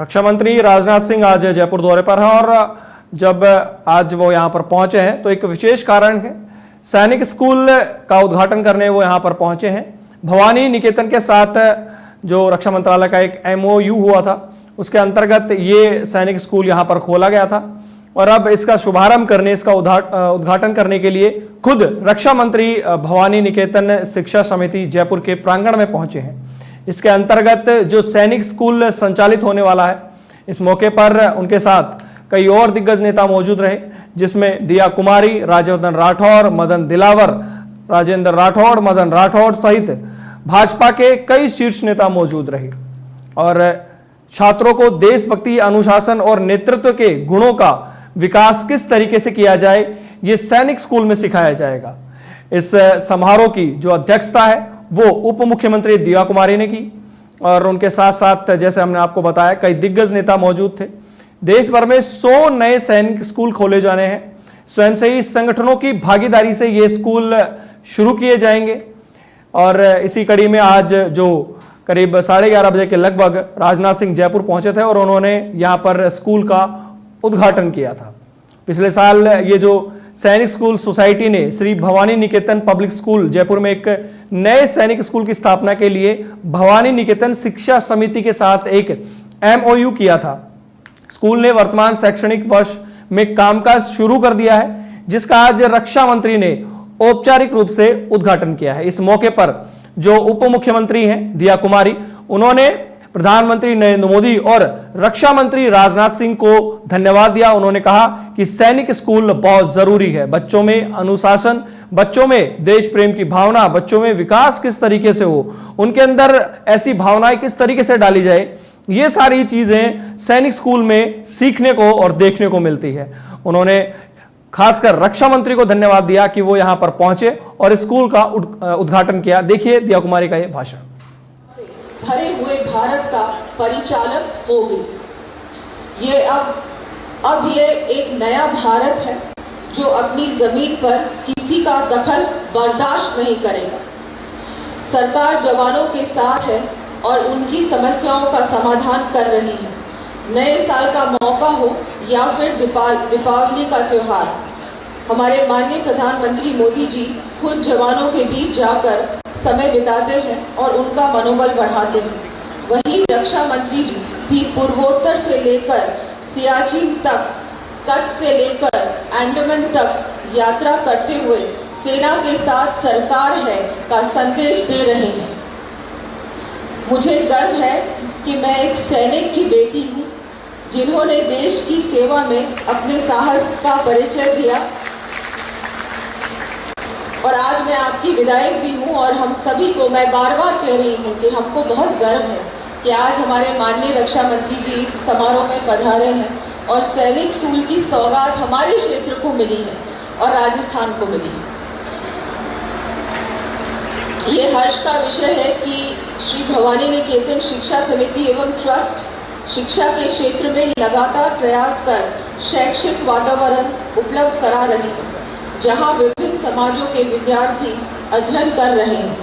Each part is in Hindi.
रक्षा मंत्री राजनाथ सिंह आज जयपुर दौरे पर हैं और जब आज वो यहाँ पर पहुंचे हैं तो एक विशेष कारण है। सैनिक स्कूल का उद्घाटन करने वो यहाँ पर पहुंचे हैं। भवानी निकेतन के साथ जो रक्षा मंत्रालय का एक MOU हुआ था उसके अंतर्गत ये सैनिक स्कूल यहाँ पर खोला गया था और अब इसका शुभारंभ करने, इसका उद्घाटन करने के लिए खुद रक्षा मंत्री भवानी निकेतन शिक्षा समिति जयपुर के प्रांगण में पहुंचे हैं। इसके अंतर्गत जो सैनिक स्कूल संचालित होने वाला है, इस मौके पर उनके साथ कई और दिग्गज नेता मौजूद रहे, जिसमें दिया कुमारी, राजवर्धन राठौर, मदन दिलावर, राजेंद्र राठौर, मदन राठौर सहित भाजपा के कई शीर्ष नेता मौजूद रहे और छात्रों को देशभक्ति, अनुशासन और नेतृत्व के गुणों का विकास किस तरीके से किया जाए, ये सैनिक स्कूल में सिखाया जाएगा। इस समारोह की जो अध्यक्षता है वो उप मुख्यमंत्री दिया कुमारी ने की और उनके साथ साथ जैसे हमने आपको बताया कई दिग्गज नेता मौजूद थे। देश भर में 100 नए सैनिक स्कूल खोले जाने हैं। स्वयंसेवी संगठनों की भागीदारी से ये स्कूल शुरू किए जाएंगे और इसी कड़ी में आज जो करीब 11:30 बजे के लगभग राजनाथ सिंह जयपुर पहुंचे थे और उन्होंने यहाँ पर स्कूल का उद्घाटन किया था। पिछले साल ये जो सैनिक स्कूल सोसाइटी ने श्री भवानी निकेतन पब्लिक स्कूल जयपुर में एक नए सैनिक स्कूल की स्थापना के लिए भवानी निकेतन शिक्षा समिति के साथ एक MOU किया था। स्कूल ने वर्तमान शैक्षणिक वर्ष में कामकाज शुरू कर दिया है, जिसका आज रक्षा मंत्री ने औपचारिक रूप से उद्घाटन किया है। इस मौके पर जो उप मुख्यमंत्री हैं दिया कुमारी, उन्होंने प्रधानमंत्री नरेंद्र मोदी और रक्षा मंत्री राजनाथ सिंह को धन्यवाद दिया। उन्होंने कहा कि सैनिक स्कूल बहुत जरूरी है। बच्चों में अनुशासन, बच्चों में देश प्रेम की भावना, बच्चों में विकास किस तरीके से हो, उनके अंदर ऐसी भावनाएं किस तरीके से डाली जाए, ये सारी चीजें सैनिक स्कूल में सीखने को और देखने को मिलती है। उन्होंने खासकर रक्षा मंत्री को धन्यवाद दिया कि वो यहाँ पर पहुंचे और स्कूल का उद्घाटन किया। देखिए दिया कुमारी का ये भाषण। भरे हुए भारत का परिचालक होगी। ये अब ये एक नया भारत है जो अपनी जमीन पर किसी का दखल बर्दाश्त नहीं करेगा। सरकार जवानों के साथ है और उनकी समस्याओं का समाधान कर रही है। नए साल का मौका हो या फिर दीपावली का त्योहार, हमारे माननीय प्रधानमंत्री मोदी जी खुद जवानों के बीच जाकर समय बिताते हैं और उनका मनोबल बढ़ाते हैं। वहीं रक्षा मंत्री जी भी पूर्वोत्तर से लेकर सियाचिन तक, कच्छ से लेकर अंडमान तक यात्रा करते हुए सेना के साथ सरकार है का संदेश दे रहे हैं। मुझे गर्व है कि मैं एक सैनिक की बेटी हूँ जिन्होंने देश की सेवा में अपने साहस का परिचय दिया और आज मैं आपकी विधायक भी हूँ और हम सभी को मैं बार बार कह रही हूँ कि हमको बहुत गर्व है कि आज हमारे माननीय रक्षा मंत्री जी इस समारोह में पधारे हैं और सैनिक स्कूल की सौगात हमारे क्षेत्र को मिली है और राजस्थान को मिली है। ये हर्ष का विषय है कि श्री भवानी निकेतन शिक्षा समिति एवं ट्रस्ट शिक्षा के क्षेत्र में लगातार प्रयास कर शैक्षिक वातावरण उपलब्ध करा रही है, जहां विभिन्न समाजों के विद्यार्थी अध्ययन कर रहे हैं।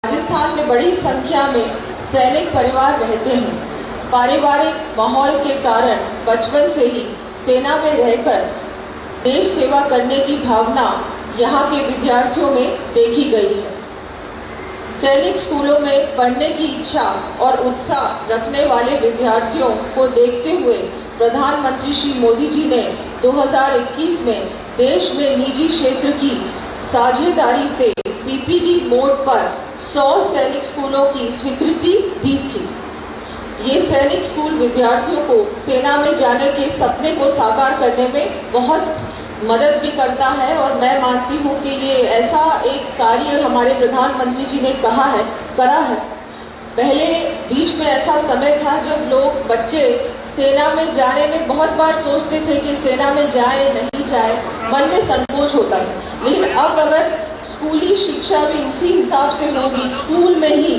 राजस्थान में बड़ी संख्या में सैनिक परिवार रहते हैं। पारिवारिक माहौल के कारण बचपन से ही सेना में रहकर देश सेवा करने की भावना यहाँ के विद्यार्थियों में देखी गई है। सैनिक स्कूलों में पढ़ने की इच्छा और उत्साह रखने वाले विद्यार्थियों को देखते हुए प्रधानमंत्री श्री मोदी जी ने 2021 में देश में निजी क्षेत्र की साझेदारी से PPP मोड पर 100 सैनिक स्कूलों की स्वीकृति दी थी। ये सैनिक स्कूल विद्यार्थियों को सेना में जाने के सपने को साकार करने में बहुत मदद भी करता है और मैं मानती हूँ कि ये ऐसा एक कार्य हमारे प्रधानमंत्री जी ने करा है। पहले बीच में ऐसा समय था जब लोग बच्चे सेना में जाने में बहुत बार सोचते थे कि सेना में जाए नहीं जाए, मन में संकोच होता था। लेकिन अब अगर स्कूली शिक्षा भी उसी हिसाब से होगी, स्कूल में ही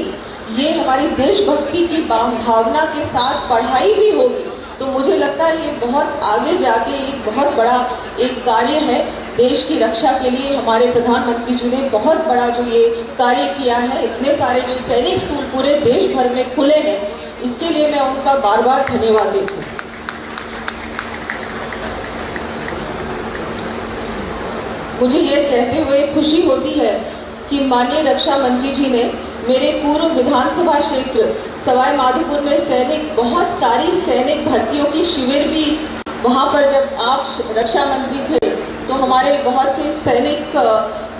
ये हमारी देशभक्ति की भावना के साथ पढ़ाई भी होगी, तो मुझे लगता है ये बहुत आगे जाके एक बहुत बड़ा एक कार्य है देश की रक्षा के लिए। हमारे प्रधानमंत्री जी ने बहुत बड़ा जो ये कार्य किया है, इतने सारे जो सैनिक स्कूल पूरे देश भर में खुले हैं, इसके लिए मैं उनका बार बार धन्यवाद देती हूँ। मुझे ये कहते हुए खुशी होती है कि माननीय रक्षा मंत्री जी ने मेरे पूर्व विधानसभा क्षेत्र सवाई माधोपुर में बहुत सारी सैनिक भर्तियों की शिविर भी, वहां पर जब आप रक्षा मंत्री थे तो हमारे बहुत से सैनिक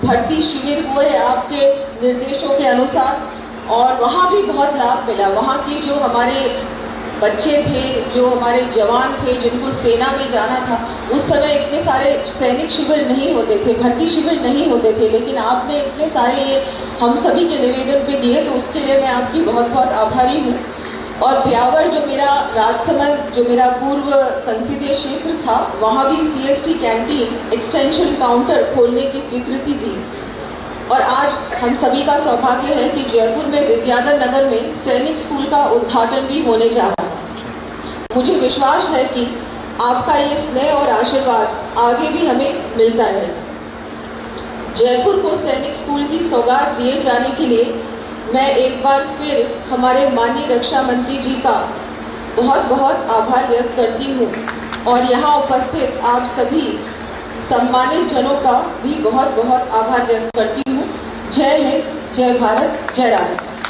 भर्ती शिविर हुए आपके निर्देशों के अनुसार, और वहां भी बहुत लाभ मिला। वहां के जो हमारे बच्चे थे, जो हमारे जवान थे जिनको सेना में जाना था, उस समय इतने सारे सैनिक शिविर नहीं होते थे, भर्ती शिविर नहीं होते थे, लेकिन आपने इतने सारे ये हम सभी के निवेदन पे दिए, तो उसके लिए मैं आपकी बहुत बहुत आभारी हूँ। और ब्यावर जो मेरा राजसमंद, जो मेरा पूर्व संसदीय क्षेत्र था, वहाँ भी CST कैंटीन एक्सटेंशन काउंटर खोलने की स्वीकृति दी, और आज हम सभी का सौभाग्य है कि जयपुर में विद्याधर नगर में सैनिक स्कूल का उद्घाटन भी होने जा रहा है। मुझे विश्वास है कि आपका ये स्नेह और आशीर्वाद आगे भी हमें मिलता रहेगा। जयपुर को सैनिक स्कूल की सौगात दिए जाने के लिए मैं एक बार फिर हमारे माननीय रक्षा मंत्री जी का बहुत बहुत आभार व्यक्त करती हूँ, और यहाँ उपस्थित आप सभी सम्मानित जनों का भी बहुत बहुत आभार व्यक्त करती हूँ। जय हिंद, जय भारत, जय राजस्थान।